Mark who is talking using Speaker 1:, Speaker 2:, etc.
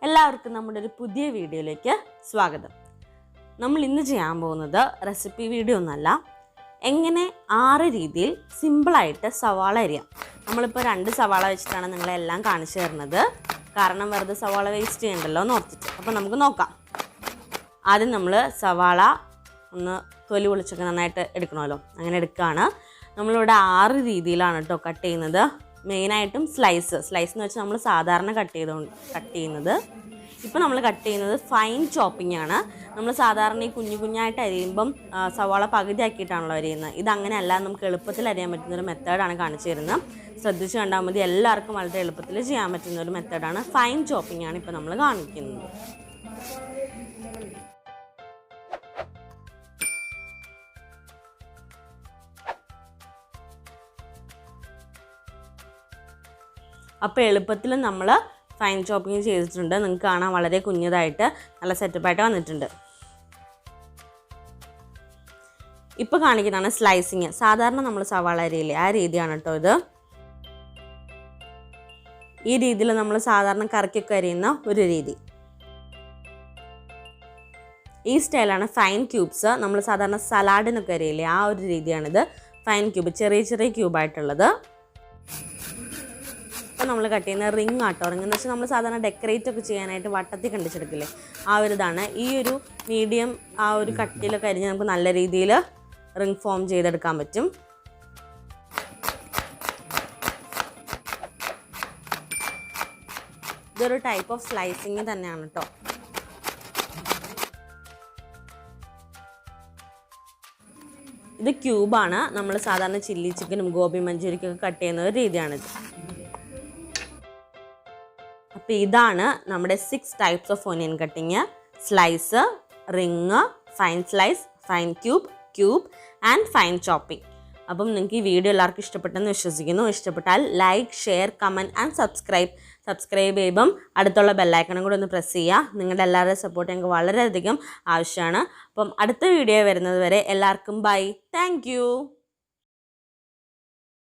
Speaker 1: എല്ലാവർക്കും നമ്മുടെ ഒരു പുതിയ വീഡിയോയിലേക്ക് സ്വാഗതം. നമ്മൾ ഇന്ന് ചെയ്യാൻ പോകുന്നത് റെസിപ്പി വീഡിയോ ഒന്നല്ല, എങ്ങനെ 6 രീതിയിൽ സിമ്പിളായിട്ട് സവാള അരിയാം. നമ്മളിപ്പോൾ 2 സവാള വെച്ചിട്ടാണ് നിങ്ങളെല്ലാം കാണിച്ചു തരുന്നത്, കാരണം വെറുതെ സവാള വേസ്റ്റ് ചെയ്യണ്ടല്ലോ എന്ന് ഓർത്തിട്ട്. അപ്പോൾ നമുക്ക് നോക്കാം. ആദ്യം നമ്മൾ സവാള ഒന്ന് തൊലി പൊളിച്ചൊക്കെ നന്നായിട്ട് എടുക്കണമല്ലോ, അങ്ങനെ എടുക്കുകയാണ്. നമ്മളിവിടെ 6 രീതിയിലാണ് കേട്ടോ കട്ട് ചെയ്യുന്നത്. മെയിനായിട്ടും സ്ലൈസ് എന്ന് വെച്ചാൽ നമ്മൾ സാധാരണ കട്ട് ചെയ്യുന്നത്. ഇപ്പോൾ നമ്മൾ കട്ട് ചെയ്യുന്നത് ഫൈൻ ചോപ്പിംഗ് ആണ്. നമ്മൾ സാധാരണ ഈ കുഞ്ഞായിട്ട് അരിയുമ്പം സവാള പകുതി ആക്കിയിട്ടാണല്ലോ അരിയുന്നത്. ഇതങ്ങനെയല്ല, നമുക്ക് എളുപ്പത്തിൽ അരിയാൻ പറ്റുന്നൊരു മെത്തേഡാണ് കാണിച്ചു തരുന്നത്. ശ്രദ്ധിച്ച് കണ്ടാൽ മതി, എല്ലാവർക്കും വളരെ എളുപ്പത്തിൽ ചെയ്യാൻ പറ്റുന്ന ഒരു മെത്തേഡാണ്. ഫൈൻ ചോപ്പിംഗ് ആണ് ഇപ്പോൾ നമ്മൾ കാണിക്കുന്നത്. അപ്പോൾ എളുപ്പത്തിൽ നമ്മൾ ഫൈൻ ചോപ്പിങ് ചെയ്തിട്ടുണ്ട്. നിങ്ങൾക്ക് കാണാൻ വളരെ കുഞ്ഞതായിട്ട് നല്ല സെറ്റപ്പായിട്ട് വന്നിട്ടുണ്ട്. ഇപ്പോൾ കാണിക്കുന്നതാണ് സ്ലൈസിങ്. സാധാരണ നമ്മൾ സവാള അരിയില്ലേ, ആ രീതിയാണ് കേട്ടോ ഇത്. ഈ രീതിയിൽ നമ്മൾ സാധാരണ കറിക്കൊക്കെ അരിയുന്ന ഒരു രീതി. ഈ സ്റ്റൈലാണ് ഫൈൻ ക്യൂബ്സ്. നമ്മൾ സാധാരണ സലാഡിനൊക്കെ അരിയില്ലേ, ആ ഒരു രീതിയാണിത്. ഫൈൻ ക്യൂബ്, ചെറിയ ക്യൂബായിട്ടുള്ളത്. ഇപ്പോൾ നമ്മൾ കട്ട് ചെയ്യുന്ന റിങ് ആട്ടോ. റിങ് എന്ന് വെച്ചാൽ നമ്മൾ സാധാരണ ഡെക്കറേറ്റ് ഒക്കെ ചെയ്യാനായിട്ട് വട്ടത്തിൽ കണ്ടിച്ചെടുക്കില്ലേ, ആ ഒരു ഇതാണ്. ഈ ഒരു മീഡിയം ആ ഒരു കട്ടിയിലൊക്കെ അരിഞ്ഞ് നമുക്ക് നല്ല രീതിയിൽ റിങ് ഫോം ചെയ്തെടുക്കാൻ പറ്റും. ഇതൊരു ടൈപ്പ് ഓഫ് സ്ലൈസിങ് തന്നെയാണ് കേട്ടോ. ഇത് ക്യൂബാണ്. നമ്മൾ സാധാരണ ചില്ലി ചിക്കനും ഗോബി മഞ്ചൂരിക്കൊക്കെ കട്ട് ചെയ്യുന്ന ഒരു രീതിയാണിത്. അപ്പോൾ ഇതാണ് നമ്മുടെ 6 types of onion cutting: slice, ring, fine slice, fine cube and fine chopping. അപ്പം നിങ്ങൾക്ക് ഈ വീഡിയോ എല്ലാവർക്കും ഇഷ്ടപ്പെട്ടെന്ന് വിശ്വസിക്കുന്നു. ഇഷ്ടപ്പെട്ടാൽ like, share, comment and subscribe ചെയ്യുമ്പം അടുത്തുള്ള ബെല്ലൈക്കണും കൂടി ഒന്ന് പ്രസ് ചെയ്യുക. നിങ്ങളുടെ എല്ലാവരുടെയും സപ്പോർട്ട് ഞങ്ങൾക്ക് വളരെയധികം ആവശ്യമാണ്. അപ്പം അടുത്ത വീഡിയോ വരുന്നത് വരെ എല്ലാവർക്കും ബൈ. Thank you.